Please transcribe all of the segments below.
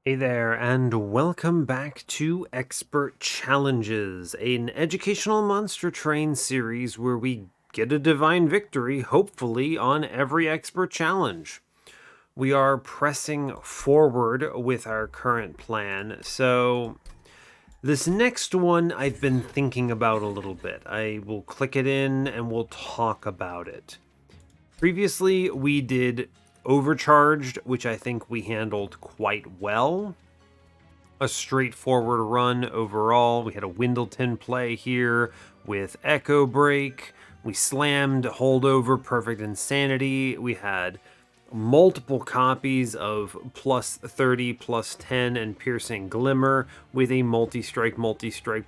Hey there, and welcome back to Expert Challenges, an educational monster train series where we get a divine victory, hopefully, on every expert challenge. We are pressing forward with our current plan, so this next one I've been thinking about a little bit. I will click it in and we'll talk about it. Previously, we did Overcharged, which I think we handled quite well. A straightforward run overall. We had a Windleton play here with Echo Break. We slammed Holdover Perfect Insanity. We had multiple copies of plus 30, plus 10, and Piercing Glimmer with a multi-strike,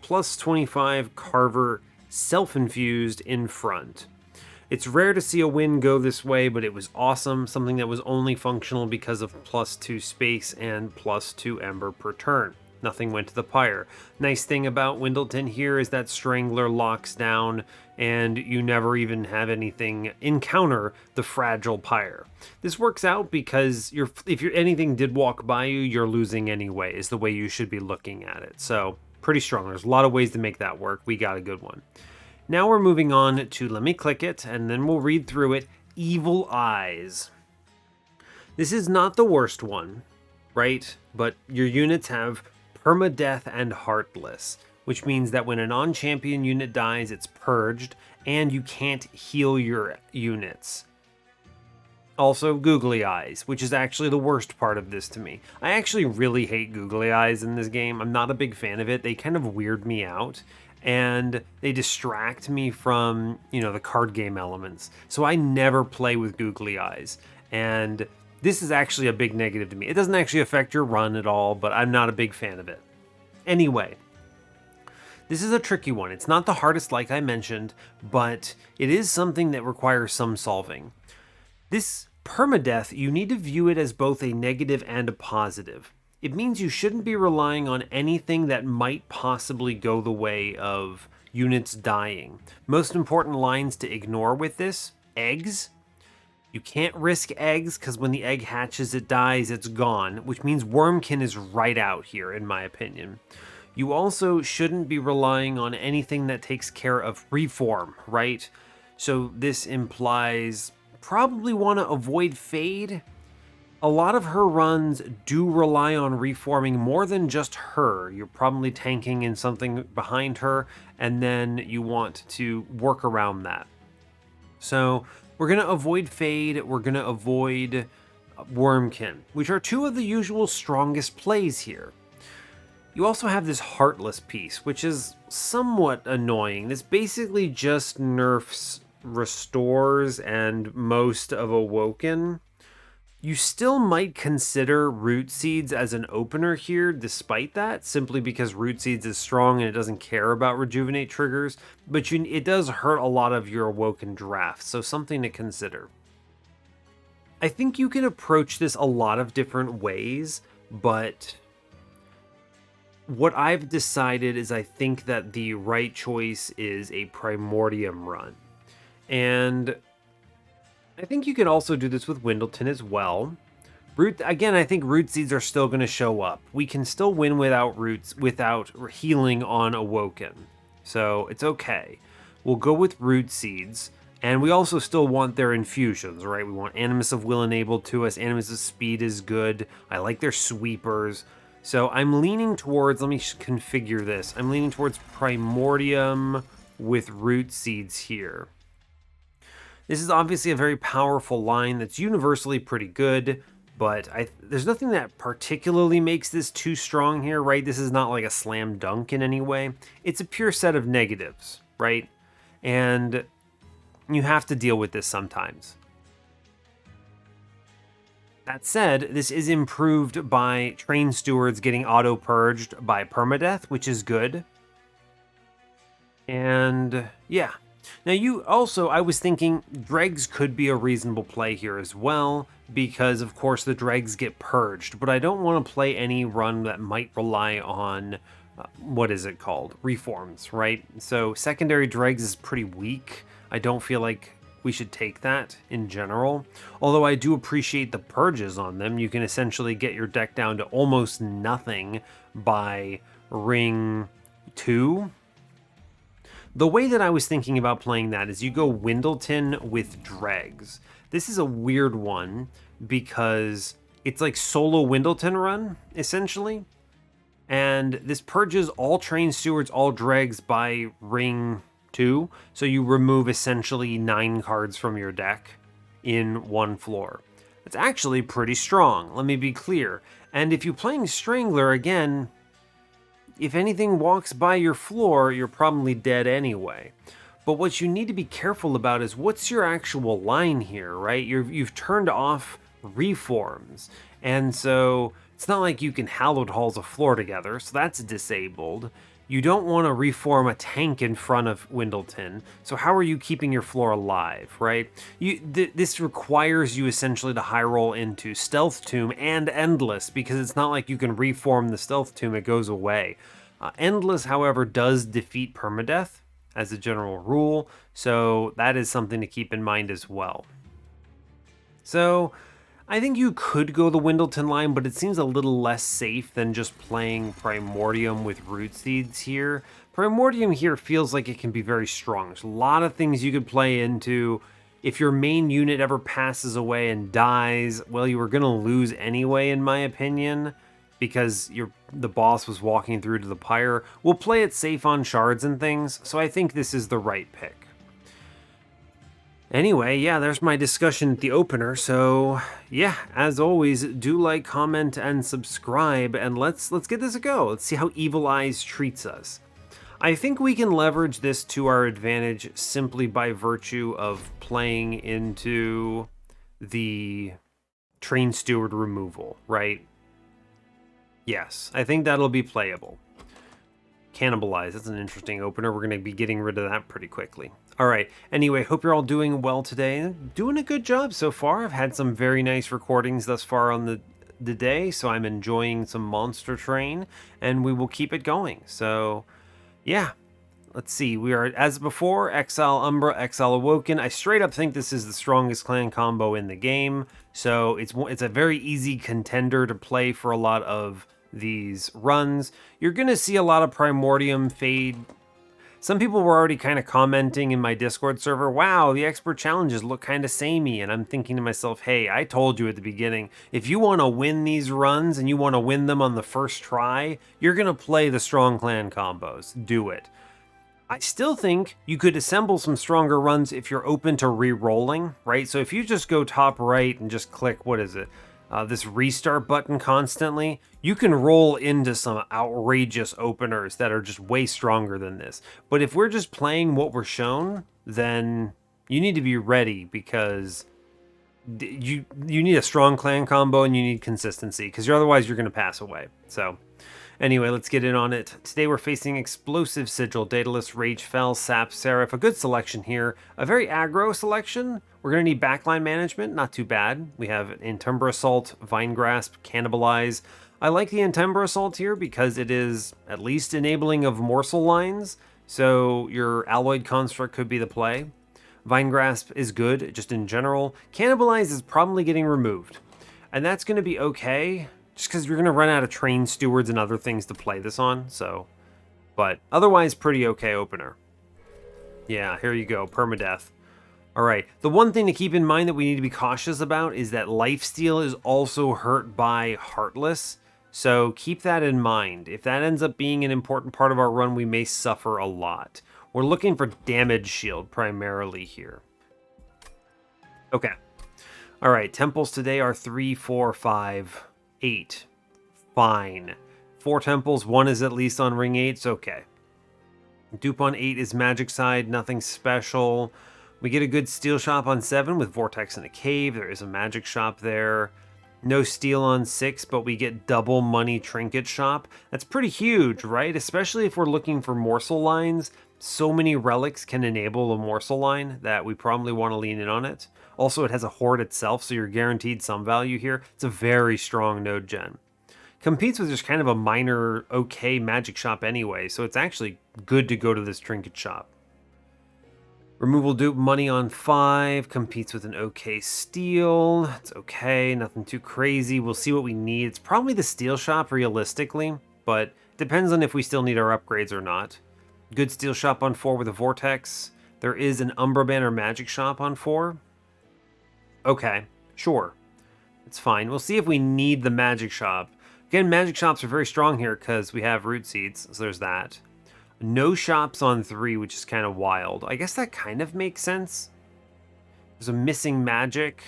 plus 25 Carver self-infused in front. It's rare to see a win go this way, but it was awesome, something that was only functional because of plus 2 space and plus 2 ember per turn. Nothing went to the pyre. Nice thing about Windleton here is that Strangler locks down and you never even have anything encounter the fragile pyre. This works out because if anything did walk by you, you're losing anyway, is the way you should be looking at it. So pretty strong. There's a lot of ways to make that work. We got a good one. Now we're moving on to, let me click it, and then we'll read through it, Evil Eyes. This is not the worst one, right? But your units have Permadeath and Heartless, which means that when a non-champion unit dies, it's purged, and you can't heal your units. Also, Googly Eyes, which is actually the worst part of this to me. I actually really hate Googly Eyes in this game. I'm not a big fan of it. They kind of weird me out, and they distract me from, the card game elements. So I never play with Googly Eyes, and this is actually a big negative to me. It doesn't actually affect your run at all, but I'm not a big fan of it. Anyway, this is a tricky one. It's not the hardest like I mentioned, but it is something that requires some solving. This permadeath, you need to view it as both a negative and a positive. It means you shouldn't be relying on anything that might possibly go the way of units dying. Most important lines to ignore with this: eggs. You can't risk eggs because when the egg hatches, it dies, it's gone, which means Wormkin is right out here, in my opinion. You also shouldn't be relying on anything that takes care of reform, right? So this implies probably want to avoid Fade. A lot of her runs do rely on reforming more than just her. You're probably tanking in something behind her, and then you want to work around that. So we're going to avoid Fade, we're going to avoid Wormkin, which are two of the usual strongest plays here. You also have this Heartless piece, which is somewhat annoying. This basically just nerfs Restores and most of Awoken. You still might consider Root Seeds as an opener here despite that, simply because Root Seeds is strong and it doesn't care about Rejuvenate triggers, but it does hurt a lot of your Awoken drafts, so something to consider. I think you can approach this a lot of different ways, but what I've decided is I think that the right choice is a Primordium run. And I think you can also do this with Windleton as well. I think Root Seeds are still going to show up. We can still win without healing on Awoken. So it's okay. We'll go with Root Seeds. And we also still want their infusions, right? We want Animus of Will enabled to us. Animus of Speed is good. I like their sweepers. So I'm leaning towards, let me configure this. I'm leaning towards Primordium with Root Seeds here. This is obviously a very powerful line that's universally pretty good, but there's nothing that particularly makes this too strong here, right? This is not like a slam dunk in any way. It's a pure set of negatives, right? And you have to deal with this sometimes. That said, this is improved by Train Stewards getting auto-purged by Permadeath, which is good. And yeah. Now I was thinking dregs could be a reasonable play here as well, because of course the dregs get purged, but I don't want to play any run that might rely on, reforms, right? So secondary dregs is pretty weak. I don't feel like we should take that in general. Although I do appreciate the purges on them. You can essentially get your deck down to almost nothing by ring 2. The way that I was thinking about playing that is you go Windleton with Dregs. This is a weird one because it's like solo Windleton run, essentially. And this purges all Train Stewards, all Dregs by ring 2. So you remove essentially 9 cards from your deck in one floor. It's actually pretty strong, let me be clear. And if you're playing Strangler, again, if anything walks by your floor, you're probably dead anyway. But what you need to be careful about is what's your actual line here, right? You've turned off reforms. And so it's not like you can Hallowed Halls a floor together, so that's disabled. You don't want to reform a tank in front of Windleton, so how are you keeping your floor alive, right? This requires you essentially to high roll into Stealth Tomb and Endless, because it's not like you can reform the Stealth Tomb, it goes away. Endless, however, does defeat permadeath, as a general rule, so that is something to keep in mind as well. So I think you could go the Windleton line, but it seems a little less safe than just playing Primordium with Root Seeds here. Primordium here feels like it can be very strong. There's a lot of things you could play into. If your main unit ever passes away and dies, well, you were going to lose anyway, in my opinion, because the boss was walking through to the pyre. We'll play it safe on shards and things, so I think this is the right pick. Anyway, yeah, there's my discussion at the opener, so yeah, as always, do like, comment, and subscribe, and let's give this a go. Let's see how Evil Eyes treats us. I think we can leverage this to our advantage simply by virtue of playing into the Train Steward removal, right? Yes, I think that'll be playable. Cannibalize, that's an interesting opener. We're going to be getting rid of that pretty quickly. All right, anyway, hope you're all doing well today. Doing a good job so far. I've had some very nice recordings thus far on the day, so I'm enjoying some Monster Train, and we will keep it going. So, yeah, let's see. We are, as before, Exile, Umbra, Exile, Awoken. I straight up think this is the strongest clan combo in the game, so it's a very easy contender to play for a lot of these runs. You're going to see a lot of Primordium fade. Some people were already kind of commenting in my Discord server, wow, the expert challenges look kind of samey, and I'm thinking to myself, hey, I told you at the beginning, if you want to win these runs and you want to win them on the first try, you're going to play the strong clan combos. Do it. I still think you could assemble some stronger runs if you're open to re-rolling, right? So if you just go top right and just click, what is it? This restart button constantly, you can roll into some outrageous openers that are just way stronger than this. But if we're just playing what we're shown, then you need to be ready, because you need a strong clan combo and you need consistency, because otherwise you're going to pass away. So anyway, let's get in on it. Today we're facing Explosive Sigil, Daedalus, Ragefell, Sap, Seraph. A good selection here. A very aggro selection. We're going to need backline management. Not too bad. We have Entumbra Assault, Vine Grasp, Cannibalize. I like the Entumbra Assault here because it is at least enabling of morsel lines, so your Alloyed Construct could be the play. Vine Grasp is good, just in general. Cannibalize is probably getting removed, and that's going to be okay, just because you're going to run out of Train Stewards and other things to play this on, so. But otherwise, pretty okay opener. Yeah, here you go, permadeath. All right, the one thing to keep in mind that we need to be cautious about is that Lifesteal is also hurt by Heartless, so keep that in mind. If that ends up being an important part of our run, we may suffer a lot. We're looking for Damage Shield primarily here. Okay. All right, temples today are 3, 4, 5, 8. Fine. 4 temples, 1 is at least on ring 8, so okay. Dupe on 8 is Magic Side, nothing special. We get a good steel shop on 7 with Vortex in a Cave. There is a magic shop there. No steel on 6, but we get double money trinket shop. That's pretty huge, right? Especially if we're looking for morsel lines. So many relics can enable a morsel line that we probably want to lean in on it. Also, it has a horde itself, so you're guaranteed some value here. It's a very strong node gen. Competes with just kind of a minor okay magic shop anyway, so it's actually good to go to this trinket shop. Removal dupe money on 5, competes with an okay steel. It's okay, nothing too crazy. We'll see what we need. It's probably the steel shop realistically, but depends on if we still need our upgrades or not. Good steel shop on 4 with a vortex. There is an Umbra banner magic shop on 4. Okay, sure. It's fine. We'll see if we need the magic shop. Again, magic shops are very strong here because we have root seeds, so there's that. No shops on 3, which is kind of wild. I guess that kind of makes sense. There's a missing magic.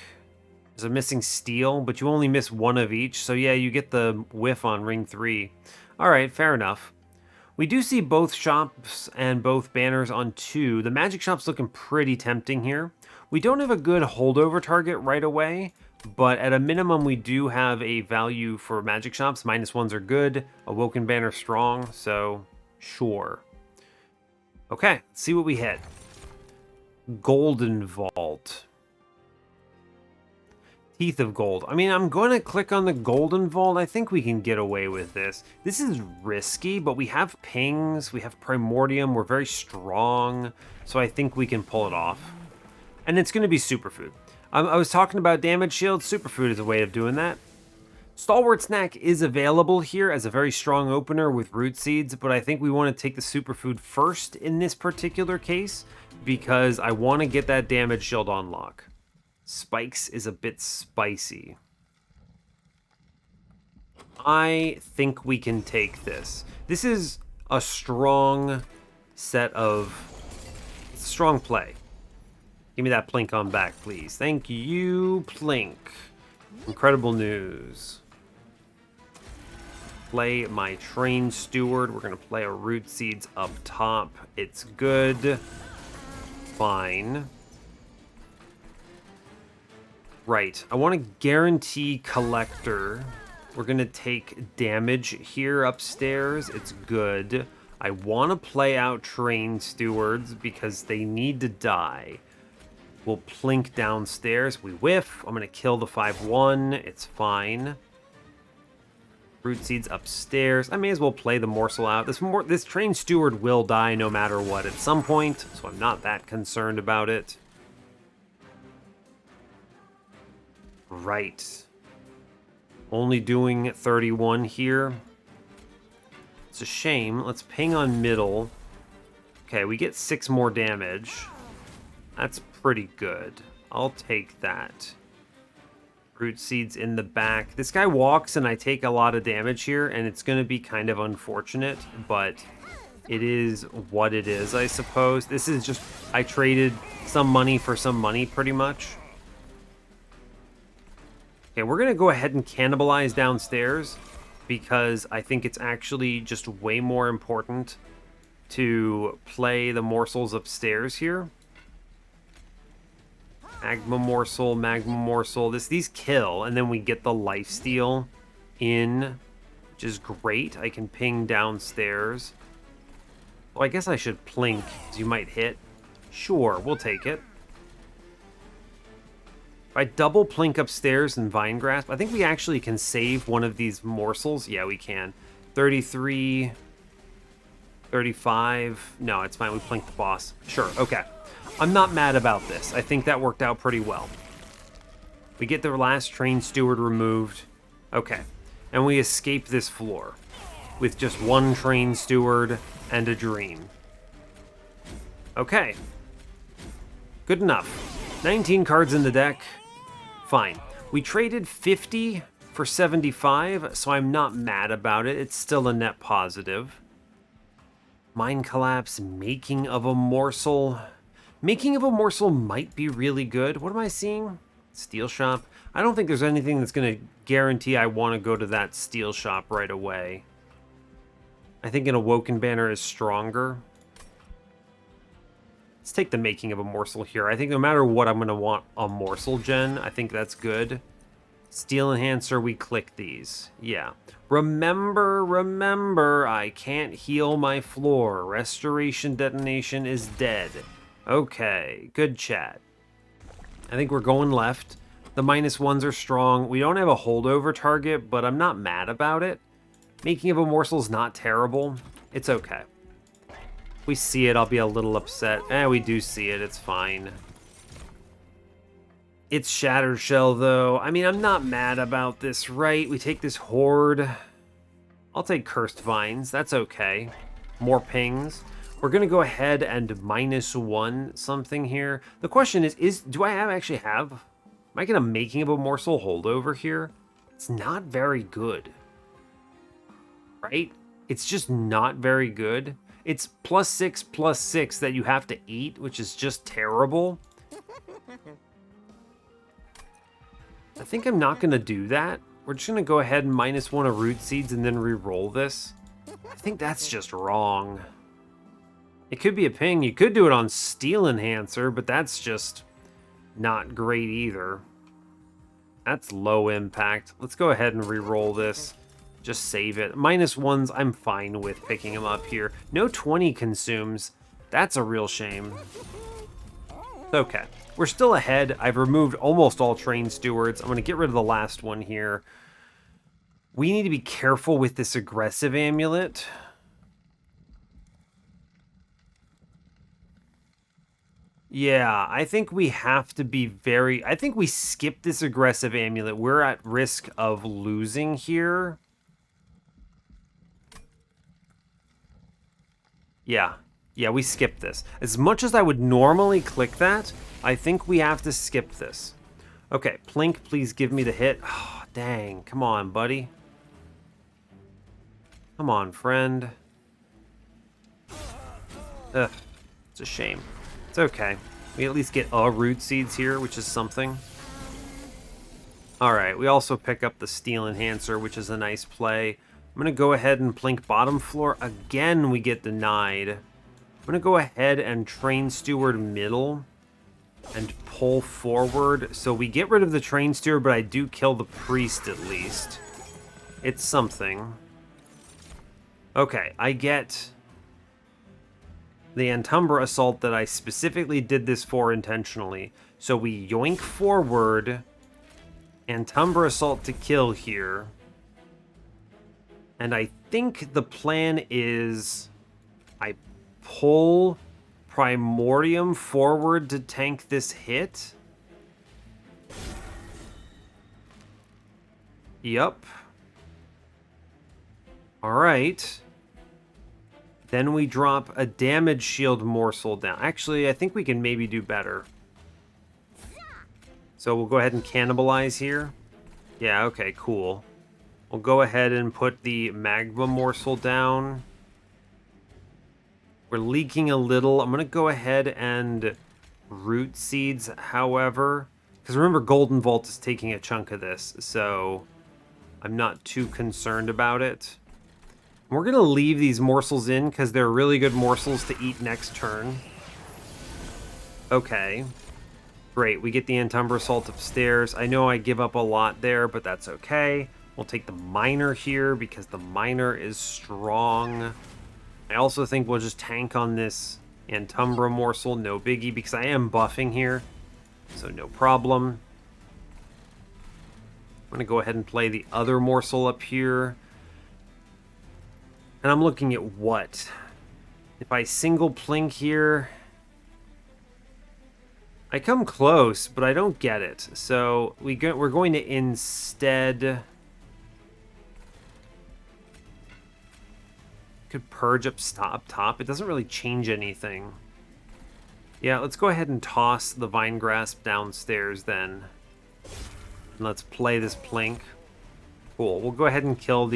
There's a missing steel, but you only miss one of each. So yeah, you get the whiff on ring 3. All right, fair enough. We do see both shops and both banners on 2. The magic shop's looking pretty tempting here. We don't have a good holdover target right away, but at a minimum, we do have a value for magic shops. -1s are good. Awoken banner strong, so sure. Okay, let's see what we hit. Golden Vault. Teeth of Gold. I mean, I'm going to click on the Golden Vault. I think we can get away with this. This is risky, but we have pings. We have Primordium. We're very strong. So I think we can pull it off. And it's going to be Superfood. I was talking about damage shield. Superfood is a way of doing that. Stalwart Snack is available here as a very strong opener with root seeds, but I think we want to take the superfood first in this particular case because I want to get that damage shield on lock. Spikes is a bit spicy. I think we can take this. This is a strong set of... strong play. Give me that Plink on back, please. Thank you, Plink. Incredible news. Play my Train Steward. We're going to play a Root Seeds up top. It's good. Fine. Right. I want to guarantee Collector. We're going to take damage here upstairs. It's good. I want to play out Train Stewards because they need to die. We'll Plink downstairs. We whiff. I'm going to kill the 5/1. It's fine. Root Seeds upstairs. I may as well play the morsel out. This Train Steward will die no matter what at some point, so I'm not that concerned about it. Right. Only doing 31 here. It's a shame. Let's ping on middle. Okay, we get 6 more damage. That's pretty good. I'll take that. Root Seeds in the back. This guy walks and I take a lot of damage here, and it's going to be kind of unfortunate, but it is what it is, I suppose. This is just, I traded some money for some money, pretty much. Okay, we're going to go ahead and cannibalize downstairs, because I think it's actually just way more important to play the morsels upstairs here. Magma Morsel. These kill, and then we get the lifesteal in, which is great. I can ping downstairs. Well, I guess I should Plink, because you might hit. Sure, we'll take it. If I double Plink upstairs and Vine Grasp, I think we actually can save one of these morsels. Yeah, we can. 33, 35. No, it's fine. We Plink the boss. Sure, okay. I'm not mad about this. I think that worked out pretty well. We get the last Train Steward removed. Okay. And we escape this floor with just one Train Steward and a dream. Okay. Good enough. 19 cards in the deck. Fine. We traded 50 for 75, so I'm not mad about it. It's still a net positive. Mind Collapse, Making of a Morsel. Making of a Morsel might be really good. What am I seeing? Steel Shop. I don't think there's anything that's going to guarantee I want to go to that Steel Shop right away. I think an Awoken banner is stronger. Let's take the Making of a Morsel here. I think no matter what, I'm going to want a Morsel gen. I think that's good. Steel Enhancer, we click these. Yeah. Remember, I can't heal my floor. Restoration Detonation is dead. Okay, good chat. I think we're going left. The -1s are strong. We don't have a holdover target, but I'm not mad about it. Making of a Morsel's not terrible. It's okay. If we see it, I'll be a little upset. We do see it. It's fine. It's Shattered Shell, though. I mean, I'm not mad about this, right? We take this Horde. I'll take Cursed Vines. That's okay. More pings. We're going to go ahead and -1 something here. The question is do I actually have... Am I going to Making of a Morsel holdover here? It's not very good. Right? It's just not very good. It's +6/+6 that you have to eat, which is just terrible. I think I'm not going to do that. We're just going to go ahead and -1 of root seeds and then re-roll this. I think that's just wrong. It could be a ping. You could do it on Steel Enhancer, but that's just not great either. That's low impact. Let's go ahead and re-roll this. Just save it. -1s, I'm fine with picking them up here. No 20 consumes. That's a real shame. Okay. We're still ahead. I've removed almost all Train Stewards. I'm going to get rid of the last one here. We need to be careful with this aggressive amulet. Yeah, I think we have to be very... I think we skip this aggressive amulet. We're at risk of losing here. Yeah. Yeah, we skip this. As much as I would normally click that, I think we have to skip this. Okay, Plink, please give me the hit. Oh, dang. Come on, buddy. Come on, friend. Ugh. It's a shame. It's okay. We at least get a root seeds here, which is something. Alright, we also pick up the Steel Enhancer, which is a nice play. I'm going to go ahead and Plink bottom floor. Again, we get denied. I'm going to go ahead and Train Steward middle and pull forward. So we get rid of the Train Steward, but I do kill the Priest at least. It's something. Okay, I get the Antumbra Assault that I specifically did this for intentionally. So we yoink forward, Antumbra Assault to kill here. And I think the plan is I pull Primordium forward to tank this hit. Yup. Alright. Then we drop a damage shield morsel down. Actually, I think we can maybe do better. So we'll go ahead and cannibalize here. Yeah, okay, cool. We'll go ahead and put the magma morsel down. We're leaking a little. I'm going to go ahead and root seeds, however. Because remember, Golden Vault is taking a chunk of this, so I'm not too concerned about it. We're going to leave these morsels in because they're really good morsels to eat next turn. Okay. Great, we get the Antumbra Assault upstairs. I know I give up a lot there, but that's okay. We'll take the Miner here because the Miner is strong. I also think we'll just tank on this Antumbra morsel, no biggie, because I am buffing here, so no problem. I'm going to go ahead and play the other morsel up here. And I'm looking at what? If I single Plink here, I come close, but I don't get it. So we're going to instead... Could purge up top. It doesn't really change anything. Yeah, let's go ahead and toss the Vine Grasp downstairs then. And let's play this Plink. Cool. We'll go ahead and kill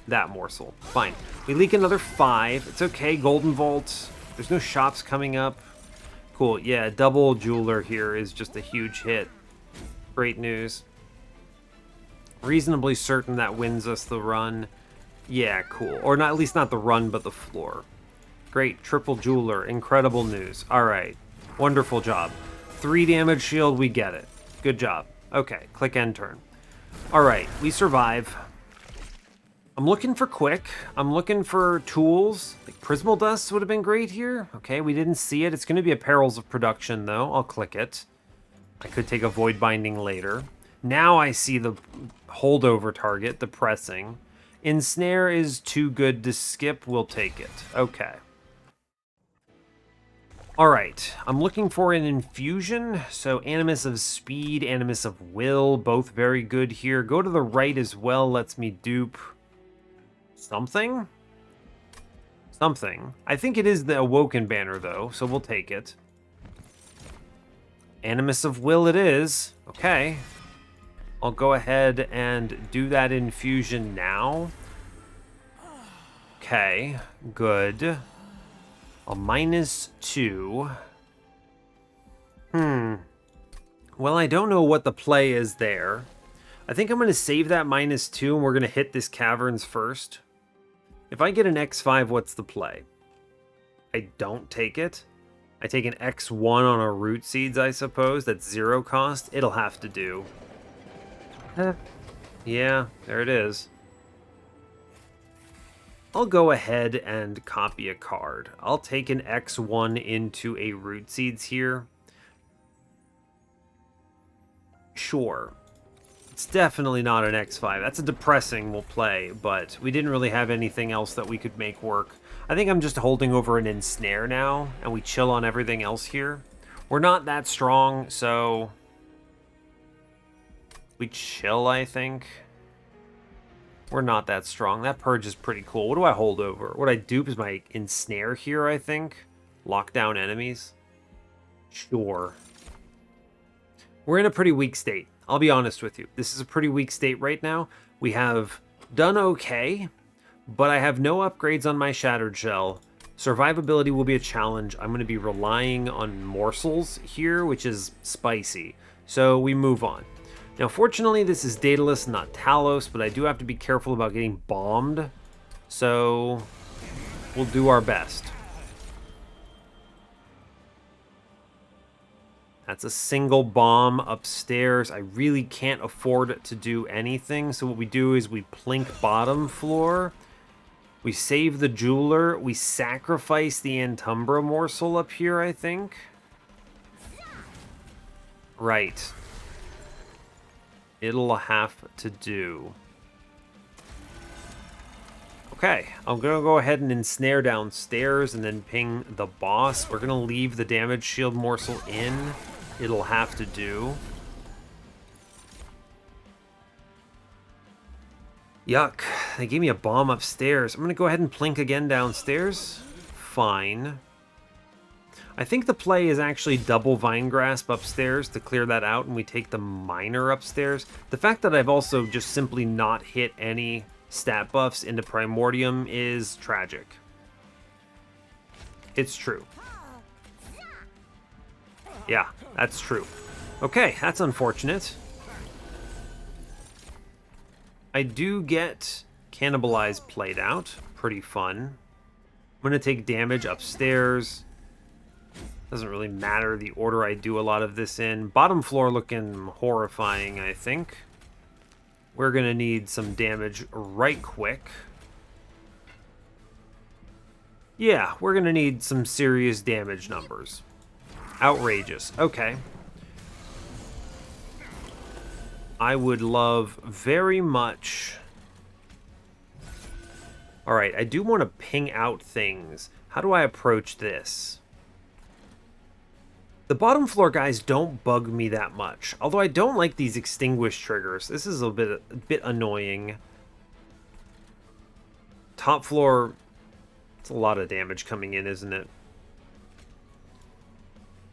that morsel. Fine. We leak another 5. It's okay. Golden Vault. There's no shops coming up. Cool. Yeah, double Jeweler here is just a huge hit. Great news. Reasonably certain that wins us the run. Yeah, cool. Or not, at least not the run, but the floor. Great. Triple Jeweler. Incredible news. All right. Wonderful job. 3 damage shield. We get it. Good job. Okay. Click end turn. All right. We survive. I'm looking for quick. I'm looking for tools. Like Prismal Dust would have been great here. Okay, we didn't see it. It's going to be a Perils of Production, though. I'll click it. I could take a Void Binding later. Now I see the holdover target, the pressing. Ensnare is too good to skip. We'll take it. Okay. All right, I'm looking for an infusion. So Animus of Speed, Animus of Will, both very good here. Go to the right as well, lets me dupe something? Something. I think it is the Awoken banner though, so we'll take it. Animus of Will it is. Okay. I'll go ahead and do that infusion now. Okay, good. A -2. Well, I don't know what the play is there. I think I'm going to save that -2 and we're going to hit this Caverns first. If I get an X5, what's the play? I don't take it. I take an X1 on our Root Seeds, I suppose. That's 0 cost. It'll have to do. Yeah, there it is. I'll go ahead and copy a card. I'll take an X1 into a Root Seeds here. Sure. It's definitely not an X5. That's a depressing we'll play, but we didn't really have anything else that we could make work. I think I'm just holding over an Ensnare now, and we chill on everything else here. We're not that strong, so we chill, I think. We're not that strong. That Purge is pretty cool. What do I hold over? What I dupe is my Ensnare here, I think. Lock down enemies. Sure. We're in a pretty weak state. I'll be honest with you. This is a pretty weak state right now. We have done okay, but I have no upgrades on my Shattered Shell. Survivability will be a challenge. I'm going to be relying on morsels here, which is spicy. So we move on. Now, fortunately, this is Daedalus, not Talos, but I do have to be careful about getting bombed. So we'll do our best. That's a single bomb upstairs. I really can't afford to do anything. So what we do is we plink bottom floor. We save the jeweler. We sacrifice the Umbra morsel up here, I think. Right. It'll have to do. Okay, I'm going to go ahead and ensnare downstairs and then ping the boss. We're going to leave the damage shield morsel in. It'll have to do. Yuck, they gave me a bomb upstairs. I'm going to go ahead and plink again downstairs. Fine. I think the play is actually double Vine Grasp upstairs to clear that out, and we take the Miner upstairs. The fact that I've also just simply not hit any stat buffs into Primordium is tragic. It's true. Yeah, that's true. Okay, that's unfortunate. I do get Cannibalize played out. Pretty fun. I'm going to take damage upstairs. Doesn't really matter the order I do a lot of this in. Bottom floor looking horrifying, I think. We're going to need some damage right quick. Yeah, we're going to need some serious damage numbers. Outrageous. Okay. I would love very much... Alright, I do want to ping out things. How do I approach this? The bottom floor guys don't bug me that much, although I don't like these extinguish triggers. This is a bit annoying. Top floor, it's a lot of damage coming in, isn't it?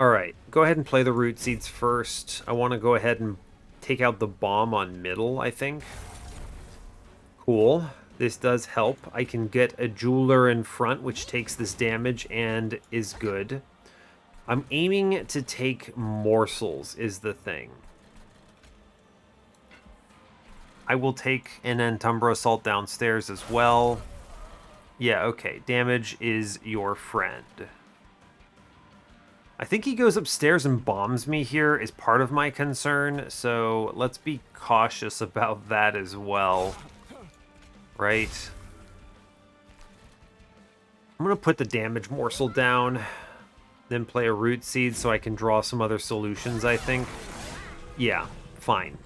Alright, go ahead and play the Root Seeds first. I want to go ahead and take out the bomb on middle, I think. Cool. This does help. I can get a jeweler in front, which takes this damage and is good. I'm aiming to take morsels, is the thing. I will take an Umbra Assault downstairs as well. Yeah, okay. Damage is your friend. I think he goes upstairs and bombs me here is part of my concern, so let's be cautious about that as well. Right. I'm going to put the damage morsel down. Then play a Root Seed so I can draw some other solutions, I think. Yeah, fine.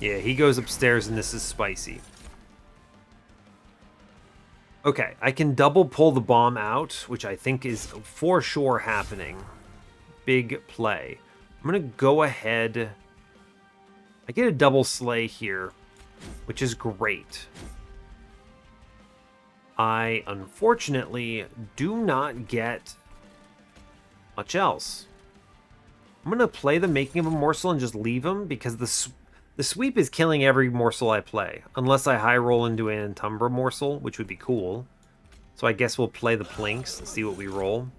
Yeah, he goes upstairs and this is spicy. Okay, I can double pull the bomb out, which I think is for sure happening. Big play. I'm going to go ahead. I get a double slay here, which is great. I, unfortunately, do not get much else. I'm going to play the Making of a Morsel and just leave him, because the sweep is killing every morsel I play, unless I high roll into an Umbra morsel, which would be cool. So I guess we'll play the Plinks and see what we roll.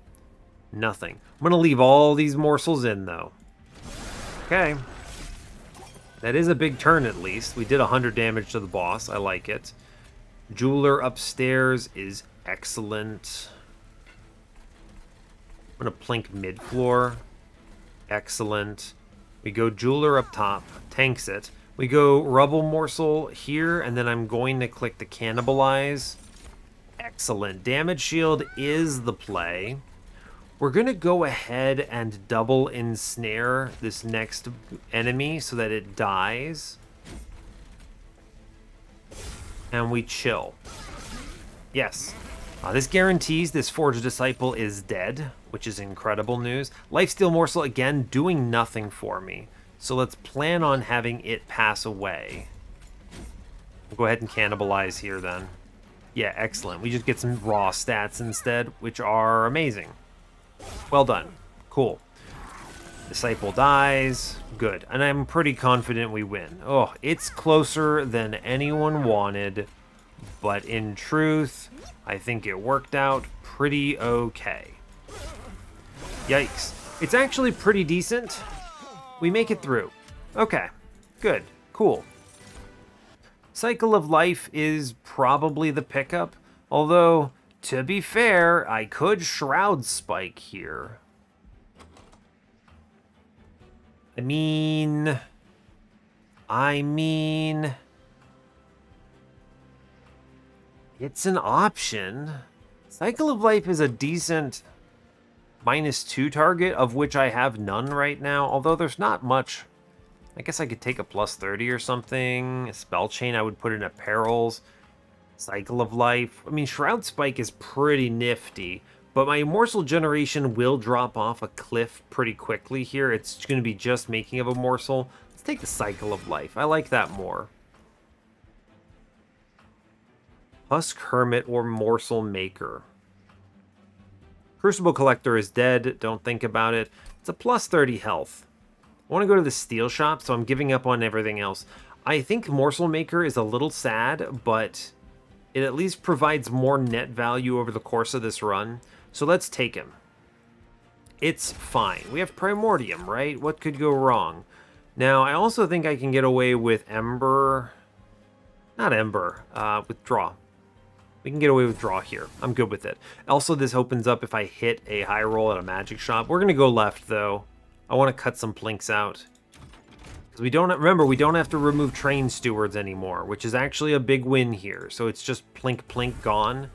Nothing. I'm going to leave all these morsels in, though. Okay. That is a big turn, at least. We did 100 damage to the boss. I like it. Jeweler upstairs is excellent. I'm going to Plink mid-floor. Excellent. We go Jeweler up top. Tanks it. We go Rubble Morsel here, and then I'm going to click the Cannibalize. Excellent. Damage Shield is the play. We're going to go ahead and double ensnare this next enemy so that it dies. And we chill. Yes. This guarantees this Forged Disciple is dead, which is incredible news. Lifesteal Morsel, again, doing nothing for me. So let's plan on having it pass away. We'll go ahead and cannibalize here then. Yeah, excellent. We just get some raw stats instead, which are amazing. Well done. Cool. Disciple dies. Good. And I'm pretty confident we win. Oh, it's closer than anyone wanted. But in truth, I think it worked out pretty okay. Yikes. It's actually pretty decent. We make it through. Okay. Good. Cool. Cycle of Life is probably the pickup. Although, to be fair, I could Shroud Spike here. I mean... It's an option. Cycle of Life is a decent -2 target, of which I have none right now, although there's not much. I guess I could take a +30 or something. A Spell Chain I would put in at Perils. Cycle of Life. I mean, Shroud Spike is pretty nifty, but my Morsel generation will drop off a cliff pretty quickly here. It's going to be just Making of a Morsel. Let's take the Cycle of Life. I like that more. Husk Hermit or Morsel Maker. Crucible Collector is dead. Don't think about it. It's a +30 health. I want to go to the Steel Shop, so I'm giving up on everything else. I think Morsel Maker is a little sad, but it at least provides more net value over the course of this run. So let's take him. It's fine. We have Primordium, right? What could go wrong? Now, I also think I can get away with Ember. Not Ember. Withdraw. We can get away with draw here. I'm good with it. Also, this opens up if I hit a high roll at a magic shop. We're going to go left, though. I want to cut some Plinks out. Because we don't, remember, we don't have to remove Train Stewards anymore, which is actually a big win here. So it's just Plink, Plink gone,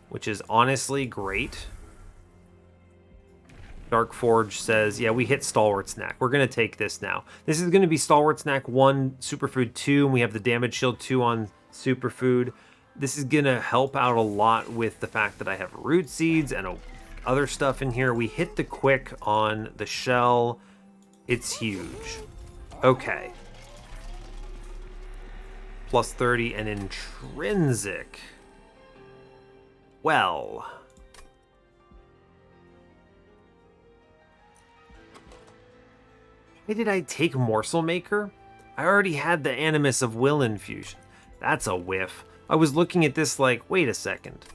which is honestly great. Dark Forge says, yeah, we hit Stalwart Snack. We're going to take this now. This is going to be Stalwart Snack 1, Superfood 2, and we have the Damage Shield 2 on Superfood. This is going to help out a lot with the fact that I have root seeds and other stuff in here. We hit the quick on the shell. It's huge. Okay. +30 and intrinsic. Well. Why did I take Morsel Maker? I already had the Animus of Will Infusion. That's a whiff. I was looking at this like, wait a second.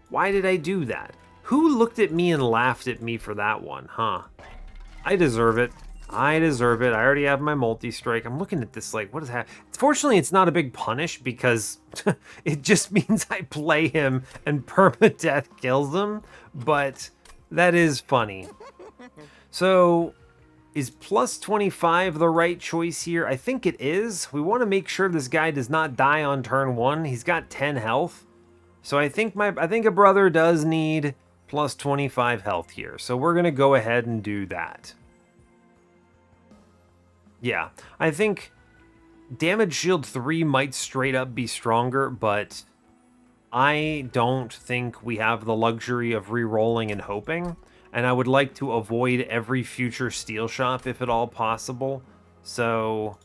Why did I do that? Who looked at me and laughed at me for that one, huh? I deserve it. I deserve it. I already have my multi-strike. I'm looking at this like, what is happening? Fortunately, it's not a big punish because it just means I play him and permadeath kills him. But that is funny. So, is +25 the right choice here? I think it is. We want to make sure this guy does not die on turn 1. He's got 10 health. So I think a brother does need +25 health here. So we're going to go ahead and do that. Yeah, I think Damage Shield 3 might straight up be stronger, but I don't think we have the luxury of re-rolling and hoping, and I would like to avoid every future steel shop if at all possible. So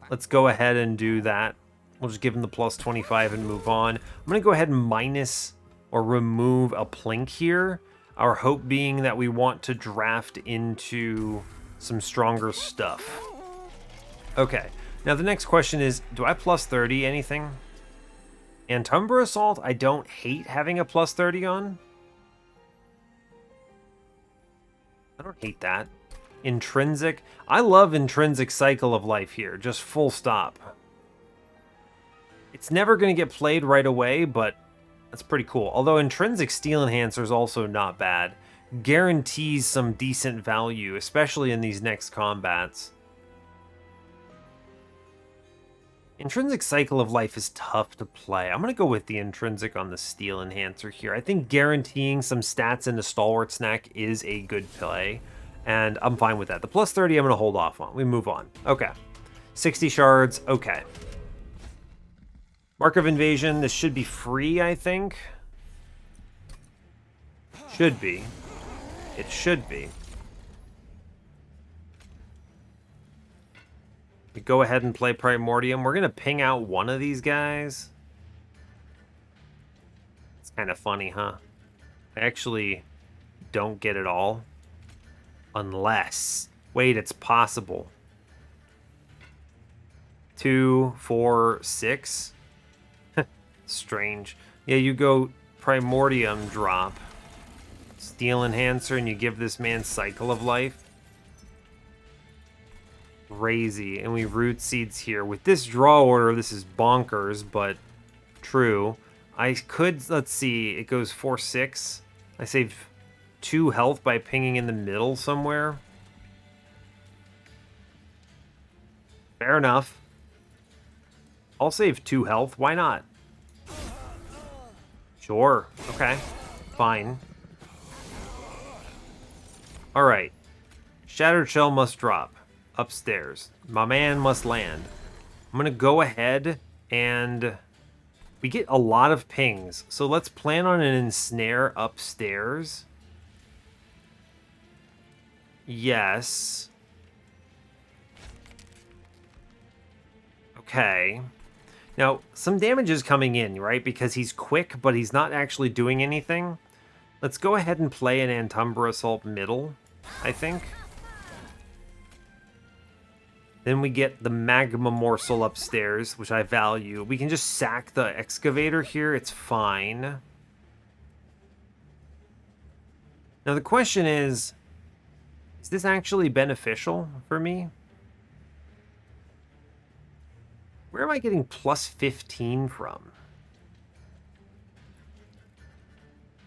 let's go ahead and do that. We'll just give him the plus 25 and move on. I'm going to go ahead and minus or remove a plink here. Our hope being that we want to draft into some stronger stuff. Okay, now the next question is, do I plus 30 anything? And Umbra Assault, I don't hate having a plus 30 on. I don't hate that. Intrinsic, I love intrinsic cycle of life here, just full stop. It's never going to get played right away, but that's pretty cool. Although intrinsic steel enhancer is also not bad. Guarantees some decent value, especially in these next combats. Intrinsic cycle of life is tough to play. I'm going to go with the intrinsic on the steel enhancer here. I think guaranteeing some stats in the stalwart snack is a good play, and I'm fine with that. The plus 30 I'm going to hold off on. We move on. Okay. 60 shards. Okay. Mark of Invasion. This should be free, I think. Should be. It should be. We go ahead and play Primordium. We're going to ping out one of these guys. It's kind of funny, huh? I actually don't get it all. Unless... Wait, it's possible. 2, 4, 6? Strange. Yeah, you go Primordium drop. Steel Enhancer, and you give this man Cycle of Life. Crazy. And we root seeds here. With this draw order, this is bonkers, but true. I could, let's see, it goes 4, 6. I save 2 health by pinging in the middle somewhere. Fair enough. I'll save 2 health. Why not? Sure. Okay. Fine. Alright. Shattered Shell must drop. Upstairs. My man must land. I'm going to go ahead and... We get a lot of pings. So let's plan on an ensnare upstairs. Yes. Okay. Now, some damage is coming in, right? Because he's quick, but he's not actually doing anything. Let's go ahead and play an Antumbra Assault middle, I think. Then we get the Magma Morsel upstairs, which I value. We can just sack the Excavator here. It's fine. Now the question is this actually beneficial for me? Where am I getting plus 15 from?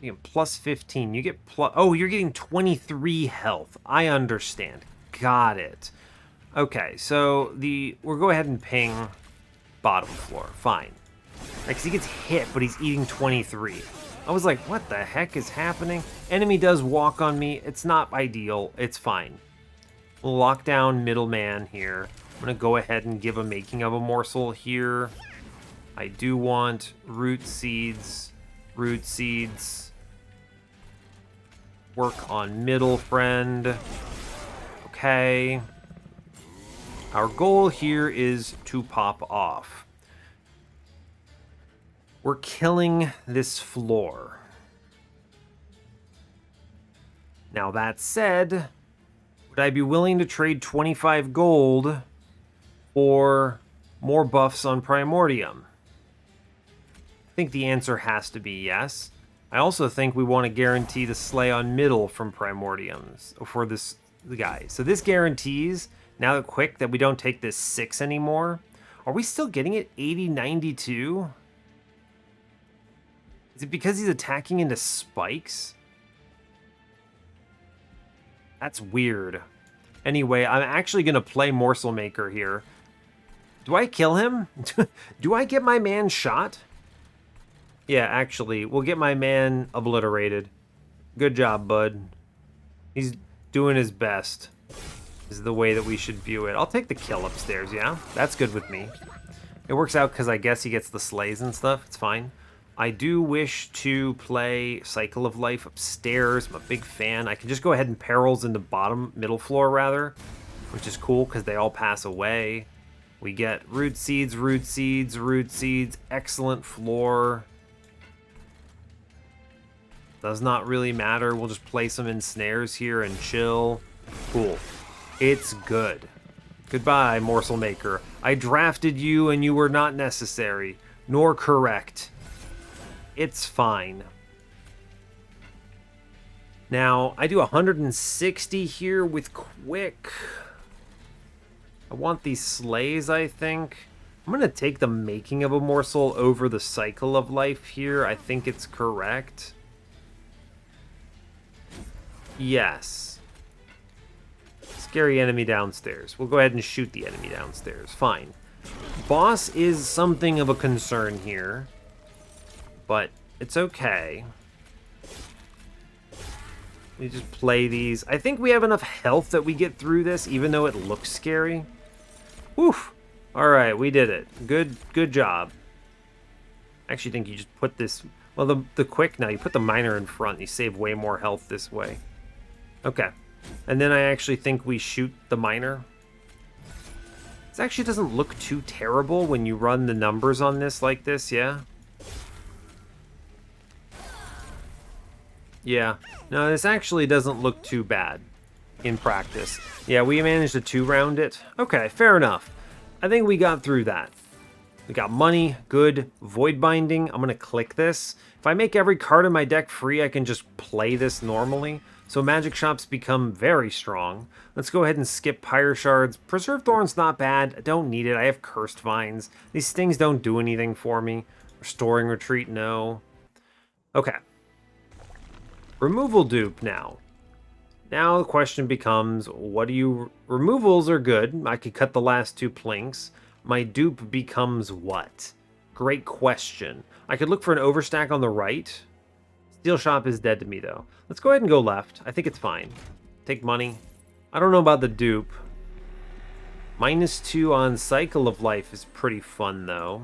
You get plus 15. You get plus... Oh, you're getting 23 health. I understand. Got it. Okay, so we'll go ahead and ping bottom floor. Fine. Because he gets hit, but he's eating 23. I was like, what the heck is happening? Enemy does walk on me. It's not ideal. It's fine. We'll lock down middleman here. I'm going to go ahead and give a Making of a Morsel here. I do want root seeds. Root seeds. Work on middle, friend. Okay. Our goal here is to pop off. We're killing this floor. Now that said, would I be willing to trade 25 gold for more buffs on Primordium? I think the answer has to be yes. I also think we want to guarantee the slay on middle from Primordiums for this guy. So this guarantees, now that quick, that we don't take this 6 anymore. Are we still getting it 80, 92? Is it because he's attacking into spikes? That's weird. Anyway, I'm actually going to play Morsel Maker here. Do I kill him? Do I get my man shot? Yeah, actually, we'll get my man obliterated. Good job, bud. He's doing his best. Is the way that we should view it. I'll take the kill upstairs, yeah? That's good with me. It works out because I guess he gets the slays and stuff. It's fine. I do wish to play Cycle of Life upstairs. I'm a big fan. I can just go ahead and Perils in the middle floor rather, which is cool because they all pass away. We get root seeds, root seeds, root seeds. Excellent floor. Does not really matter. We'll just place some ensnares here and chill. Cool. It's good. Goodbye, Morsel Maker. I drafted you and you were not necessary, nor correct. It's fine. Now, I do 160 here with Quick. I want these Slays, I think. I'm going to take the Making of a Morsel over the Cycle of Life here. I think it's correct. Yes. Scary enemy downstairs. We'll go ahead and shoot the enemy downstairs. Fine. Boss is something of a concern here, but it's okay. We just play these. I think we have enough health that we get through this, even though it looks scary. Oof. All right, we did it. Good job. I actually think you just put this... Well, the Quick now, you put the Minor in front. You save way more health this way. Okay. And then I actually think we shoot the Minor. This actually doesn't look too terrible when you run the numbers on this like this, yeah? Yeah. No, this actually doesn't look too bad in practice. Yeah, we managed to 2-round it. Okay, fair enough. I think we got through that. We got money, good, Void Binding. I'm going to click this. If I make every card in my deck free, I can just play this normally. So Magic Shops become very strong. Let's go ahead and skip Pyre Shards. Preserve Thorn's not bad. I don't need it. I have Cursed Vines. These things don't do anything for me. Restoring Retreat, no. Okay. Removal dupe now. Now the question becomes, what do you... Removals are good. I could cut the last 2 plinks. My dupe becomes what? Great question. I could look for an overstack on the right. Steel Shop is dead to me, though. Let's go ahead and go left. I think it's fine. Take money. I don't know about the dupe. -2 on Cycle of Life is pretty fun, though.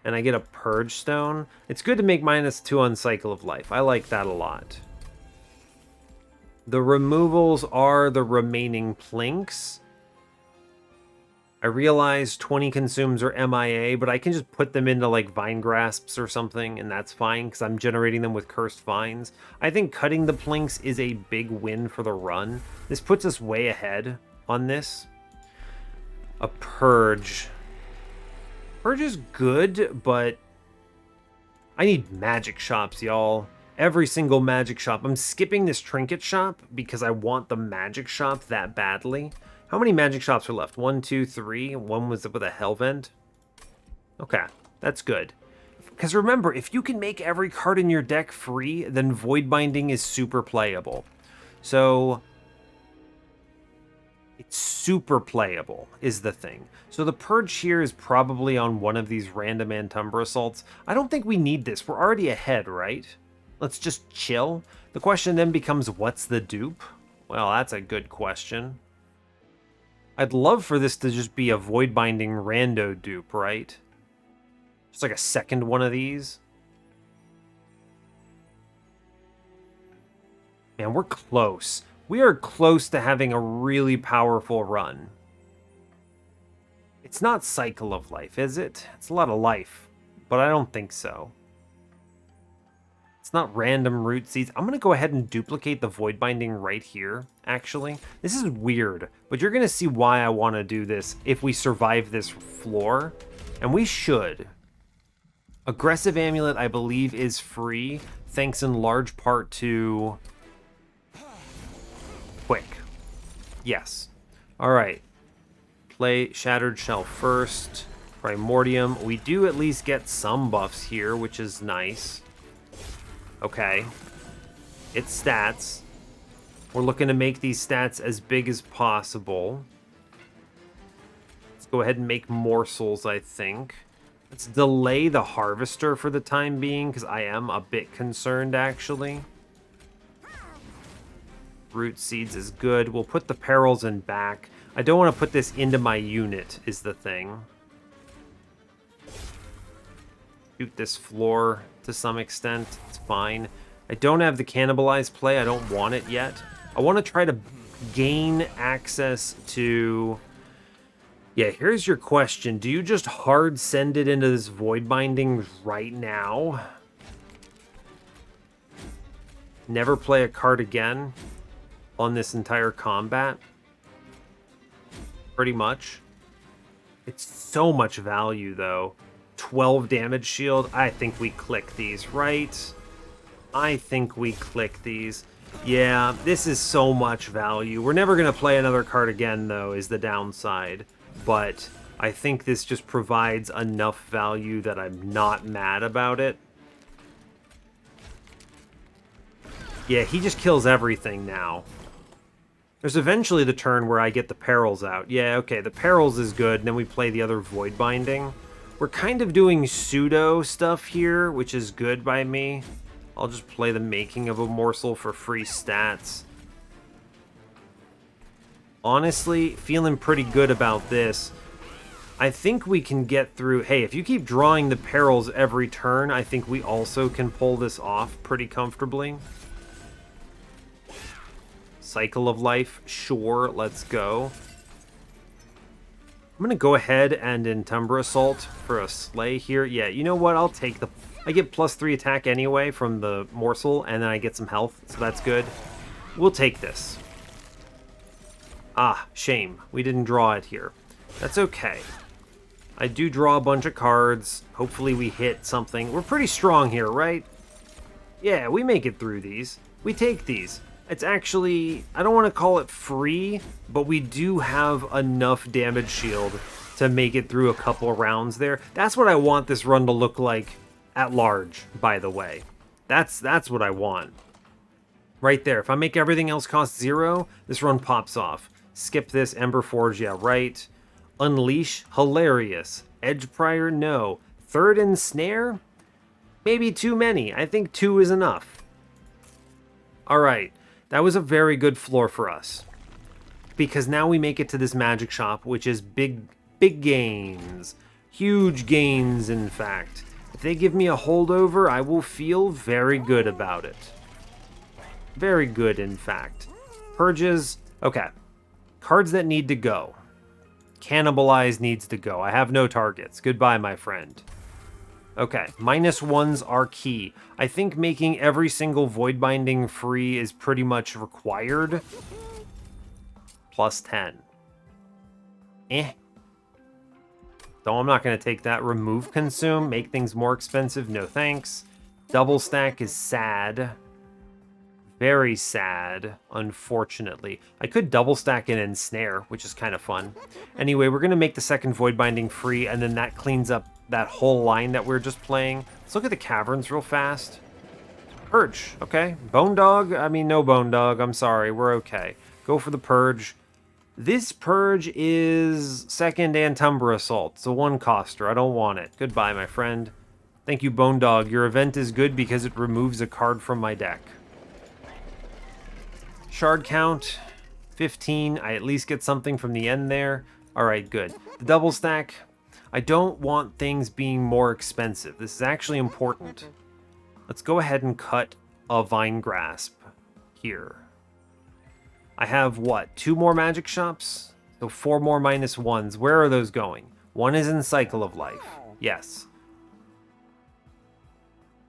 And I get a Purge Stone. It's good to make -2 on Cycle of Life. I like that a lot. The removals are the remaining plinks. I realize 20 consumes are MIA, but I can just put them into like Vine Grasps or something, and that's fine because I'm generating them with Cursed Vines. I think cutting the plinks is a big win for the run. This puts us way ahead on this. A Purge. Purge is good, but I need Magic Shops, y'all. Every single Magic Shop. I'm skipping this Trinket Shop because I want the Magic Shop that badly. How many Magic Shops are left? 1, 2, 3. One was with a Hellvent. Okay, that's good. Because remember, if you can make every card in your deck free, then Void Binding is super playable. So it's super playable is the thing. So the Purge here is probably on one of these random Antumbra Assaults. I don't think we need this. We're already ahead, right? Let's just chill. The question then becomes, what's the dupe? Well, that's a good question. I'd love for this to just be a Void Binding rando dupe, right? Just like a second one of these. Man, we're close. We are close to having a really powerful run. It's not Cycle of Life, is it? It's a lot of life, but I don't think so. It's not random root seeds. I'm going to go ahead and duplicate the Void Binding right here, actually. This is weird, but you're going to see why I want to do this if we survive this floor. And we should. Aggressive Amulet, I believe, is free, thanks in large part to Quick. Yes. All right. Play Shattered Shell first. Primordium. We do at least get some buffs here, which is nice. Okay. It's stats. We're looking to make these stats as big as possible. Let's go ahead and make morsels, I think. Let's delay the Harvester for the time being, because I am a bit concerned, actually. Root Seeds is good. We'll put the Perils in back. I don't want to put this into my unit, is the thing. Shoot this floor to some extent. It's fine. I don't have the cannibalize play. I don't want it yet. I want to try to gain access to... Yeah, here's your question. Do you just hard send it into this Void Binding right now? Never play a card again on this entire combat? Pretty much. It's so much value, though. 12 damage shield. I think we click these, right? I think we click these. Yeah, this is so much value. We're never going to play another card again, though, is the downside. But I think this just provides enough value that I'm not mad about it. Yeah, he just kills everything now. There's eventually the turn where I get the Perils out. Yeah, okay, the Perils is good, and then we play the other Void Binding. We're kind of doing pseudo stuff here, which is good by me. I'll just play the Making of a Morsel for free stats. Honestly, feeling pretty good about this. I think we can get through... Hey, if you keep drawing the Perils every turn, I think we also can pull this off pretty comfortably. Cycle of Life, sure, let's go. I'm going to go ahead and Umbra Assault for a Slay here. Yeah, you know what? I'll take the... I get +3 attack anyway from the Morsel, and then I get some health, so that's good. We'll take this. Ah, shame. We didn't draw it here. That's okay. I do draw a bunch of cards. Hopefully we hit something. We're pretty strong here, right? Yeah, we make it through these. We take these. It's actually, I don't want to call it free, but we do have enough damage shield to make it through a couple of rounds there. That's what I want this run to look like at large, by the way. That's what I want. Right there. If I make everything else cost 0, this run pops off. Skip this. Ember Forge, yeah, right. Unleash, hilarious. Edge Prior, no. Third Ensnare? Maybe too many. I think 2 is enough. Alright. That was a very good floor for us. Because now we make it to this magic shop, which is big gains. Huge gains, in fact. If they give me a holdover, I will feel very good about it. Very good, in fact. Purges, okay. Cards that need to go. Cannibalize needs to go. I have no targets. Goodbye, my friend. Okay, -1s are key. I think making every single Void Binding free is pretty much required. +10. So I'm not going to take that. Remove Consume. Make things more expensive. No thanks. Double stack is sad. Very sad, unfortunately. I could double stack and Ensnare, which is kind of fun. Anyway, we're going to make the second Void Binding free, and then that cleans up that whole line that we're just playing. Let's look at the Caverns real fast. Purge, okay. Bone Dog, I mean, no Bone Dog, I'm sorry, we're okay. Go for the Purge. This Purge is second Umbra Assault. It's a 1-coster, I don't want it. Goodbye, my friend. Thank you, Bone Dog. Your event is good because it removes a card from my deck. Shard count, 15. I at least get something from the end there. Alright, good. The double stack. I don't want things being more expensive. This is actually important. Let's go ahead and cut a Vine Grasp here. I have, what, 2 more magic shops? So 4 more -1s. Where are those going? One is in Cycle of Life. Yes.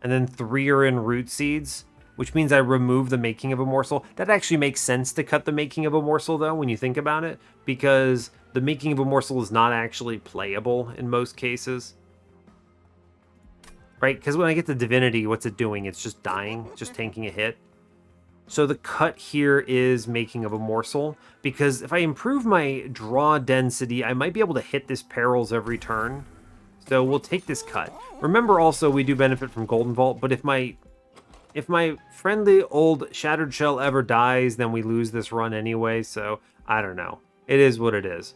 And then 3 are in Root Seeds, which means I remove the Making of a Morsel. That actually makes sense to cut the Making of a Morsel, though, when you think about it, because the Making of a Morsel is not actually playable in most cases. Right? Because when I get to Divinity, what's it doing? It's just dying, just taking a hit. So the cut here is Making of a Morsel, because if I improve my draw density, I might be able to hit this Perils every turn. So we'll take this cut. Remember also, we do benefit from Golden Vault, but if my friendly old Shattered Shell ever dies, then we lose this run anyway, so I don't know. It is what it is.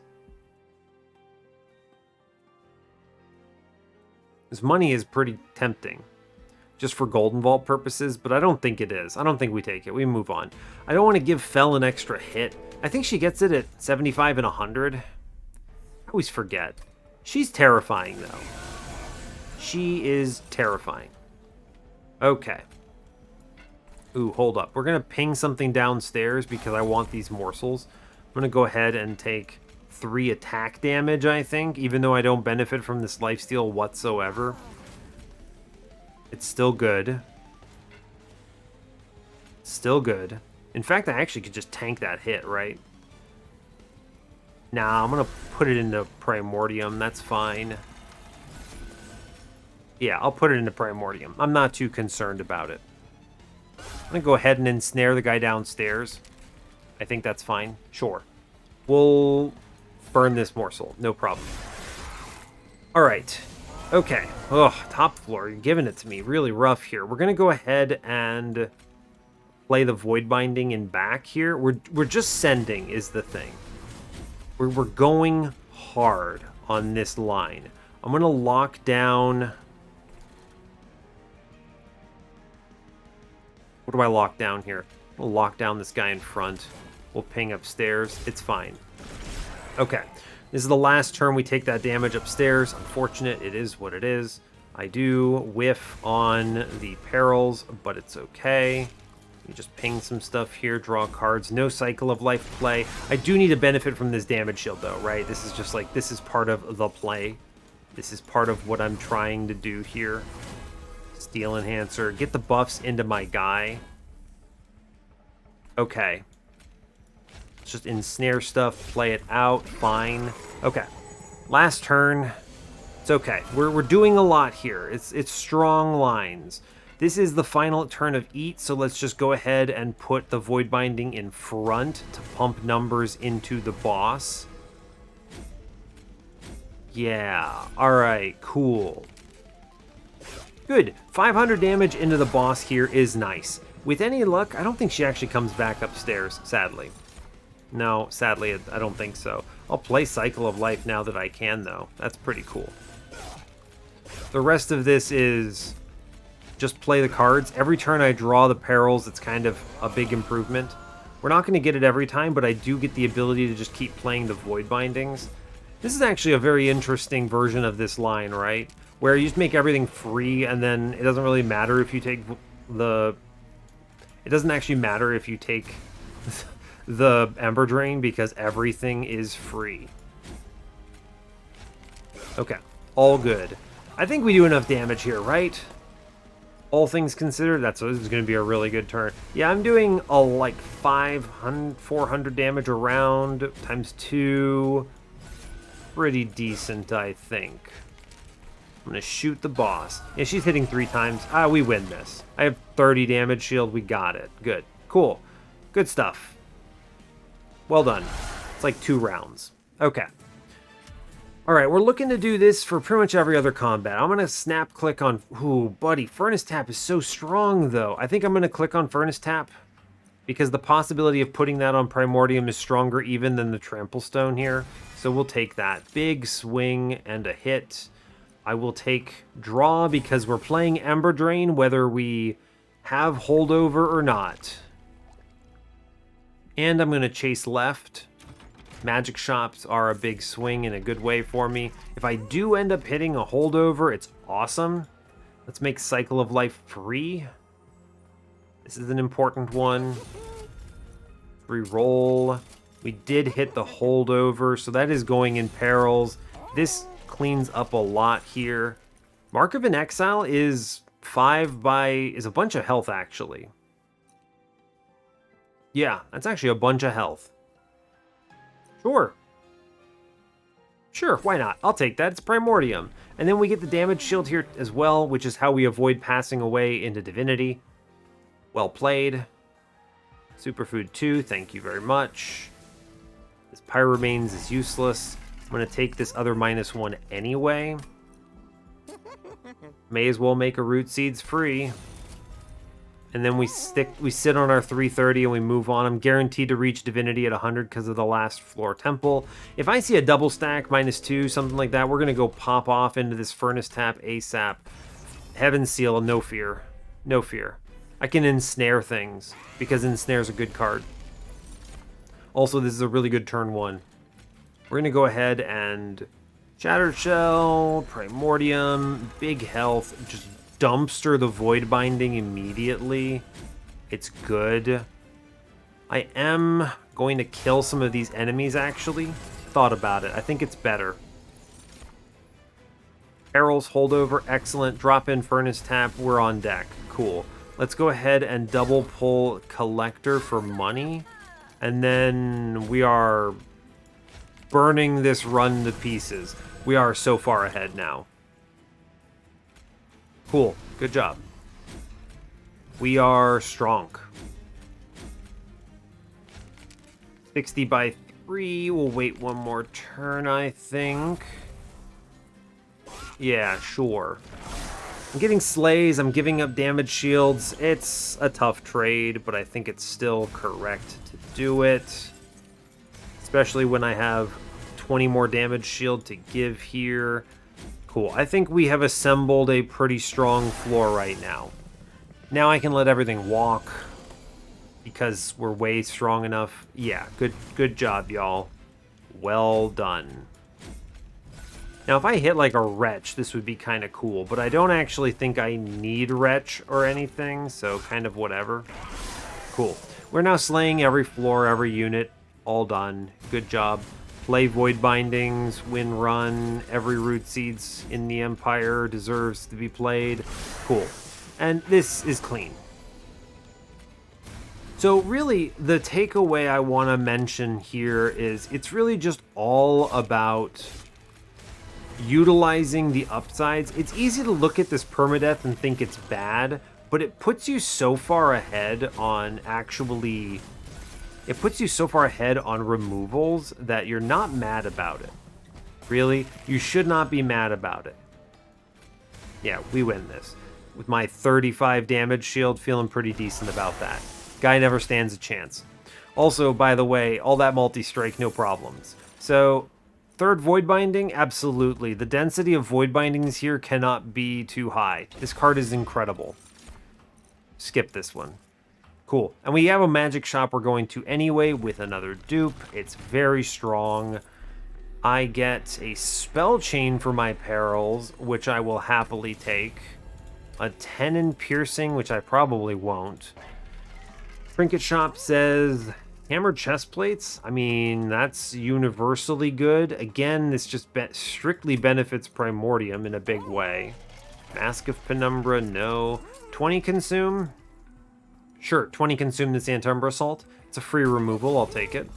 This money is pretty tempting, just for Golden Vault purposes, but I don't think it is. I don't think we take it. We move on. I don't want to give Fel an extra hit. I think she gets it at 75 and 100. I always forget. She's terrifying, though. She is terrifying. Okay. Ooh, hold up. We're going to ping something downstairs because I want these morsels. I'm going to go ahead and take 3 attack damage, I think, even though I don't benefit from this lifesteal whatsoever. It's still good. Still good. In fact, I actually could just tank that hit, right? Nah, I'm going to put it into Primordium. That's fine. Yeah, I'll put it into Primordium. I'm not too concerned about it. I'm going to go ahead and ensnare the guy downstairs. I think that's fine. Sure. We'll burn this morsel. No problem. All right. Okay. Oh, top floor. You're giving it to me. Really rough here. We're going to go ahead and play the Void Binding in back here. We're just sending is the thing. We're going hard on this line. I'm going to lock down... What do I lock down here? We'll lock down this guy in front. We'll ping upstairs. It's fine. Okay. This is the last turn we take that damage upstairs. Unfortunate. It is what it is. I do whiff on the perils, but it's okay. You just ping some stuff here, draw cards. No cycle of life play. I do need to benefit from this damage shield, though, right? This is just like, this is part of the play. This is part of what I'm trying to do here. Steel Enhancer. Get the buffs into my guy. Okay. Let's just ensnare stuff, play it out, fine. Okay. Last turn. It's okay. We're doing a lot here. It's strong lines. This is the final turn of Eat, so let's just go ahead and put the Void Binding in front to pump numbers into the boss. Yeah. Alright, cool. Good. 500 damage into the boss here is nice. With any luck, I don't think she actually comes back upstairs, sadly. No, sadly, I don't think so. I'll play Cycle of Life now that I can, though. That's pretty cool. The rest of this is just play the cards. Every turn I draw the perils, it's kind of a big improvement. We're not going to get it every time, but I do get the ability to just keep playing the Void Bindings. This is actually a very interesting version of this line, right? Where you just make everything free, and then it doesn't really matter if you take the... It doesn't actually matter if you take the Ember Drain, because everything is free. Okay, all good. I think we do enough damage here, right? All things considered, this is going to be a really good turn. Yeah, I'm doing like 400 damage around, times 2. Pretty decent, I think. I'm going to shoot the boss. Yeah, she's hitting 3 times. Ah, we win this. I have 30 damage shield. We got it. Good. Cool. Good stuff. Well done. It's like 2 rounds. Okay. Alright, we're looking to do this for pretty much every other combat. I'm going to snap click on... Ooh, buddy. Furnace Tap is so strong, though. I think I'm going to click on Furnace Tap because the possibility of putting that on Primordium is stronger even than the Trample Stone here. So we'll take that. Big swing and a hit. I will take draw because we're playing Ember Drain whether we have holdover or not. And I'm going to chase left. Magic Shops are a big swing in a good way for me. If I do end up hitting a holdover, it's awesome. Let's make Cycle of Life free. This is an important one. Reroll. We did hit the holdover, so that is going in perils. This cleans up a lot here. Mark of an Exile is is a bunch of health, actually. Yeah, that's actually a bunch of health. Sure. Sure, why not? I'll take that. It's Primordium. And then we get the damage shield here as well, which is how we avoid passing away into Divinity. Well played. Superfood 2, thank you very much. This Pyramanes is useless. I'm going to take this other -1 anyway. May as well make a Root Seeds free. And then we sit on our 330 and we move on. I'm guaranteed to reach Divinity at 100 because of the last floor temple. If I see a double stack, -2, something like that, we're going to go pop off into this Furnace Tap ASAP. Heaven Seal, no fear. No fear. I can ensnare things because Ensnare's a good card. Also, this is a really good turn 1. We're going to go ahead and Shattered Shell, Primordium, big health, just dumpster the Void Binding immediately, it's good. I am going to kill some of these enemies, actually. Thought about it. I think it's better. Perils, holdover, excellent. Drop in Furnace Tap. We're on deck. Cool. Let's go ahead and double pull Collector for money. And then we are burning this run to pieces. We are so far ahead now. Cool. Good job. We are strong. 60 by 3. We'll wait one more turn, I think. Yeah, sure. I'm getting slays. I'm giving up damage shields. It's a tough trade, but I think it's still correct to do it. Especially when I have 20 more damage shield to give here. Cool. I think we have assembled a pretty strong floor right now. Now I can let everything walk because we're way strong enough. Yeah, good job, y'all. Well done. Now, if I hit like a Wretch, this would be kind of cool, but I don't actually think I need Wretch or anything, so kind of whatever. Cool. We're now slaying every floor, every unit. All done. Good job. Play Void Bindings, win run. Every Root Seeds in the Empire deserves to be played. Cool. And this is clean. So really, the takeaway I want to mention here is it's really just all about utilizing the upsides. It's easy to look at this permadeath and think it's bad, but it puts you so far ahead on removals that you're not mad about it. Really, you should not be mad about it. Yeah, we win this. With my 35 damage shield, feeling pretty decent about that. Guy never stands a chance. Also, by the way, all that multi-strike, no problems. So, third Void Binding, absolutely. The density of Void Bindings here cannot be too high. This card is incredible. Skip this one. Cool. And we have a magic shop we're going to anyway with another dupe. It's very strong. I get a spell chain for my perils, which I will happily take. A 10 in piercing, which I probably won't. Trinket shop says hammered chest plates. I mean, that's universally good. Again, this just strictly benefits Primordium in a big way. Mask of Penumbra, no. 20 consume? Sure, 20 consume this Antumbra Assault. It's a free removal, I'll take it.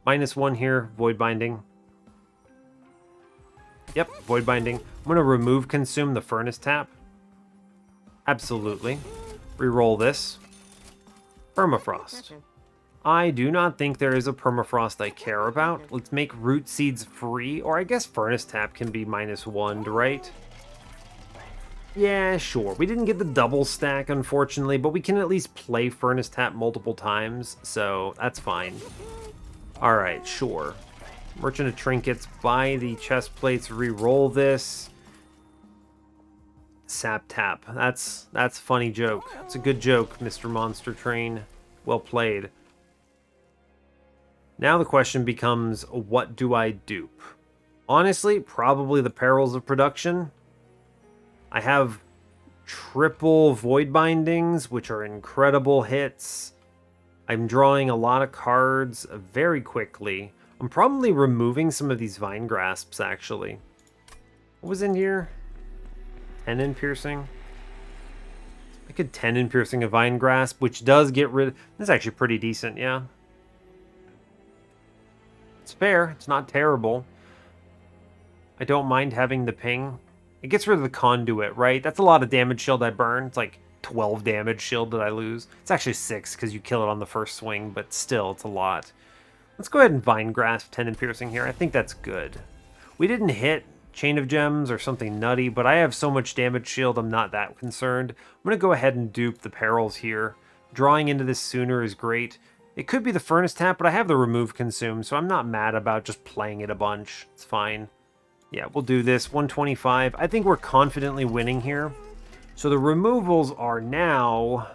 -1 here, Void Binding. Yep, Void Binding. I'm going to remove consume the Furnace Tap. Absolutely. Reroll this. Permafrost. I do not think there is a Permafrost I care about. Let's make Root Seeds free, or I guess Furnace Tap can be -1, right? Yeah, sure. We didn't get the double stack, unfortunately, but we can at least play Furnace Tap multiple times, so that's fine. Alright, sure. Merchant of Trinkets, buy the chest plates, re-roll this. Sap Tap. That's a funny joke. It's a good joke, Mr. Monster Train. Well played. Now the question becomes, what do I dupe? Honestly, probably the Perils of Production. I have triple Void Bindings, which are incredible hits. I'm drawing a lot of cards very quickly. I'm probably removing some of these Vine Grasps, actually. What was in here? 10 in piercing? I could 10 in piercing a Vine Grasp, which does get rid... This is actually pretty decent, yeah. It's fair. It's not terrible. I don't mind having the ping. It gets rid of the conduit, right? That's a lot of damage shield I burn. It's like 12 damage shield that I lose. It's actually 6 because you kill it on the first swing, but still, it's a lot. Let's go ahead and Vine Grasp 10 in piercing here. I think that's good. We didn't hit Chain of Gems or something nutty, but I have so much damage shield, I'm not that concerned. I'm going to go ahead and dupe the Perils here. Drawing into this sooner is great. It could be the Furnace Tap, but I have the Remove Consume, so I'm not mad about just playing it a bunch. It's fine. Yeah, we'll do this. 125. I think we're confidently winning here. So the removals are now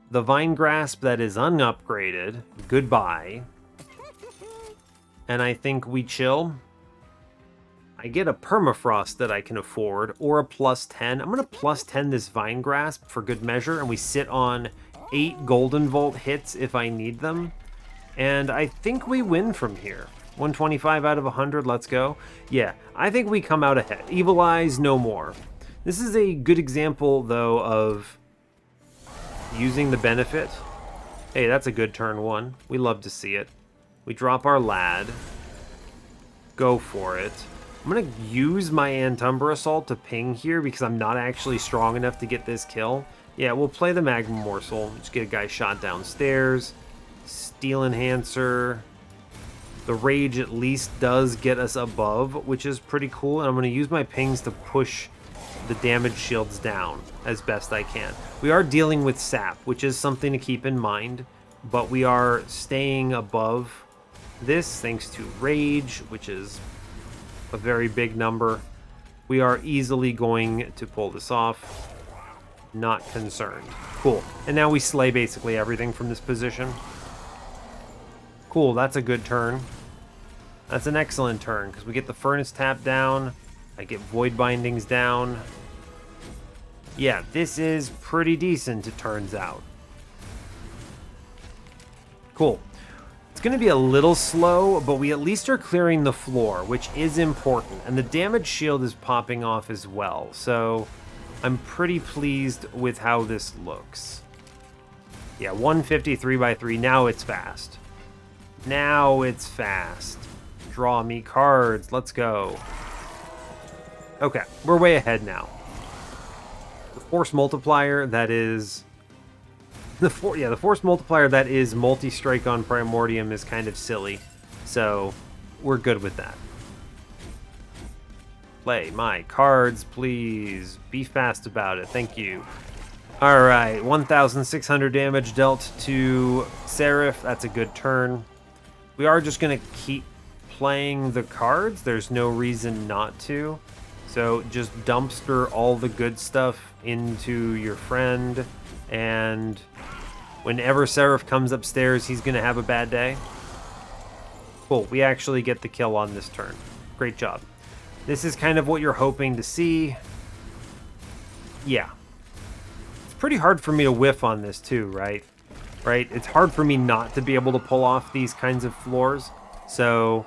the Vine Grasp that is unupgraded. Goodbye. And I think we chill. I get a permafrost that I can afford, or a +10. I'm going to +10 this Vine Grasp for good measure, and we sit on 8 Golden Volt hits if I need them. And I think we win from here. 125 out of 100, let's go. Yeah, I think we come out ahead. Evil Eyes, no more. This is a good example, though, of using the benefit. Hey, that's a good turn 1. We love to see it. We drop our lad. Go for it. I'm going to use my Antumbra Assault to ping here because I'm not actually strong enough to get this kill. Yeah, we'll play the Magma Morsel. Just get a guy shot downstairs. Steel Enhancer. The Rage at least does get us above, which is pretty cool. And I'm going to use my pings to push the damage shields down as best I can. We are dealing with sap, which is something to keep in mind. But we are staying above this thanks to Rage, which is a very big number. We are easily going to pull this off. Not concerned. Cool. And now we slay basically everything from this position. Cool, that's a good turn. That's an excellent turn, because we get the Furnace Tap down. I get Void Bindings down. Yeah, this is pretty decent, it turns out. Cool. It's going to be a little slow, but we at least are clearing the floor, which is important. And the damage shield is popping off as well, so I'm pretty pleased with how this looks. Yeah, 153 by 3. Now it's fast. Now it's fast. Draw me cards. Let's go. Okay, we're way ahead now. The force multiplier that is... The force multiplier that is multi-strike on Primordium is kind of silly, so we're good with that. Play my cards, please. Be fast about it. Thank you. All right, 1,600 damage dealt to Seraph. That's a good turn. We are just going to keep playing the cards. There's no reason not to. So just dumpster all the good stuff into your friend, and whenever Seraph comes upstairs, he's going to have a bad day. Cool, we actually get the kill on this turn. Great job. This is kind of what you're hoping to see. Yeah. It's pretty hard for me to whiff on this too, right? Right? It's hard for me not to be able to pull off these kinds of floors. So,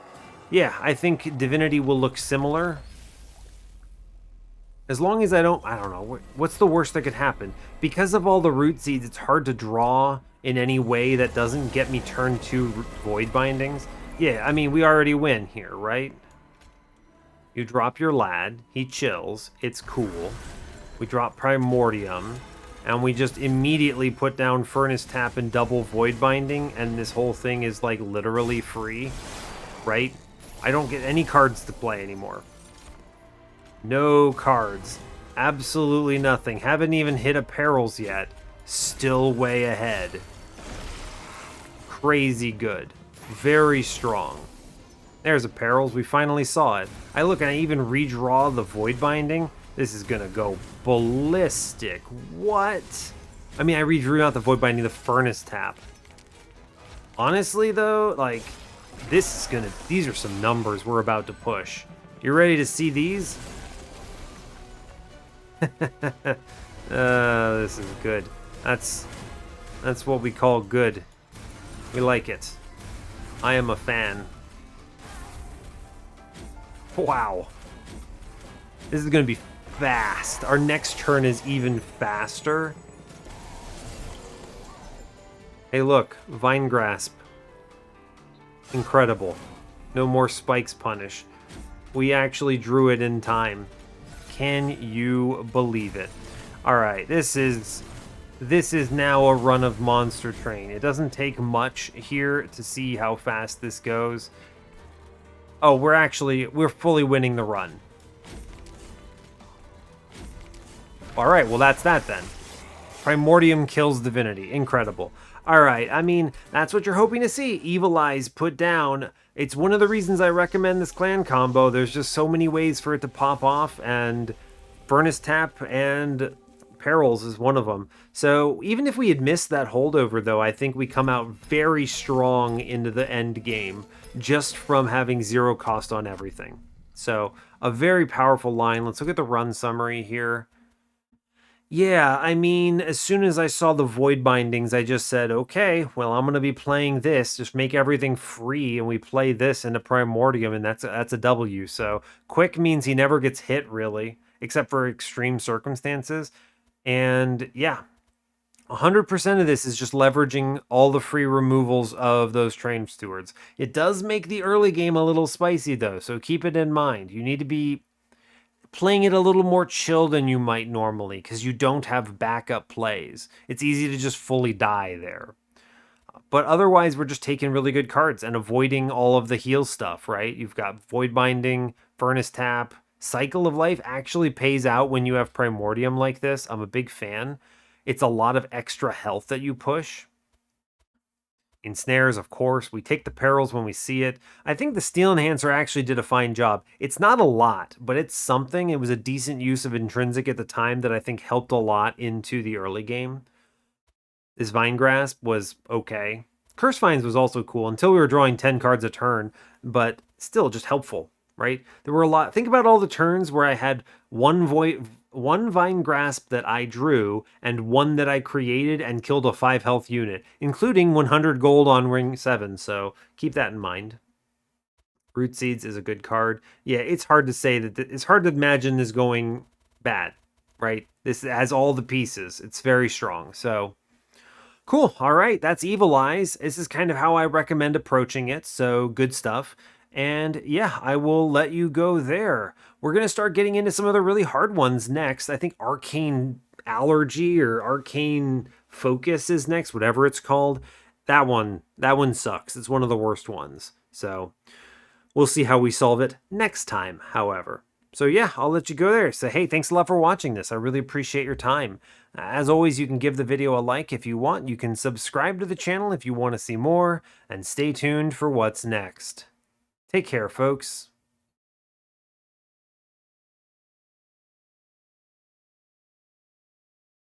yeah, I think Divinity will look similar. As long as I don't know, what's the worst that could happen? Because of all the root seeds, it's hard to draw in any way that doesn't get me turn 2 Void Bindings. Yeah, I mean, we already win here, right? You drop your lad, he chills, it's cool. We drop Primordium, and we just immediately put down Furnace Tap and double Void Binding, and this whole thing is like literally free, right? I don't get any cards to play anymore. No cards. Absolutely nothing. Haven't even hit a Perils yet. Still way ahead. Crazy good. Very strong. There's a Perils. We finally saw it. I look and I even redraw the Void Binding. This is gonna go ballistic. What? I mean, I redrew out the Void Binding, the Furnace Tap. Honestly, though, like, these are some numbers we're about to push. You ready to see these? This is good. That's what we call good. We like it. I am a fan. Wow. This is going to be fast. Our next turn is even faster. Hey, look. Vine Grasp. Incredible. No more Spikes Punish. We actually drew it in time. Can you believe it? All right, this is now a run of Monster Train. It doesn't take much here to see how fast this goes. Oh, we're fully winning the run. All right, well, that's that then. Primordium kills Divinity. Incredible. All right, I mean, that's what you're hoping to see. Evil Eyes put down. It's one of the reasons I recommend this clan combo. There's just so many ways for it to pop off, and Furnace Tap and Perils is one of them. So even if we had missed that holdover, though, I think we come out very strong into the end game just from having 0 cost on everything. So a very powerful line. Let's look at the run summary here. Yeah, I mean, as soon as I saw the void bindings, I just said, okay, well, I'm going to be playing this. Just make everything free, and we play this into Primordium, and that's a W. So quick means he never gets hit, really, except for extreme circumstances. And yeah, 100% of this is just leveraging all the free removals of those train stewards. It does make the early game a little spicy, though, so keep it in mind. You need to be playing it a little more chill than you might normally because you don't have backup plays. It's easy to just fully die there. But otherwise, we're just taking really good cards and avoiding all of the heal stuff, right? You've got Void Binding, Furnace Tap. Cycle of Life actually pays out when you have Primordium like this. I'm a big fan. It's a lot of extra health that you push. Ensnares, of course. We take the perils when we see it. I think the Steel Enhancer actually did a fine job. It's not a lot, but it's something. It was a decent use of Intrinsic at the time that I think helped a lot into the early game. This Vine Grasp was okay. Curse Vines was also cool until we were drawing 10 cards a turn, but still just helpful, right? There were a lot. Think about all the turns where I had one Vine Grasp that I drew and one that I created and killed a 5 health unit, including 100 gold on ring 7, so keep that in mind. Root Seeds is a good card. Yeah, it's hard to say that it's hard to imagine this going bad, right? This has all the pieces. It's very strong. So cool. All right, that's Evil Eyes. This is kind of how I recommend approaching it. So good stuff. And yeah, I will let you go there. We're going to start getting into some of the really hard ones next. I think Arcane Allergy or Arcane Focus is next, whatever it's called. That one sucks. It's one of the worst ones. So we'll see how we solve it next time, however. So yeah, I'll let you go there. So hey, thanks a lot for watching this. I really appreciate your time. As always, you can give the video a like if you want. You can subscribe to the channel if you want to see more. And stay tuned for what's next. Take care, folks.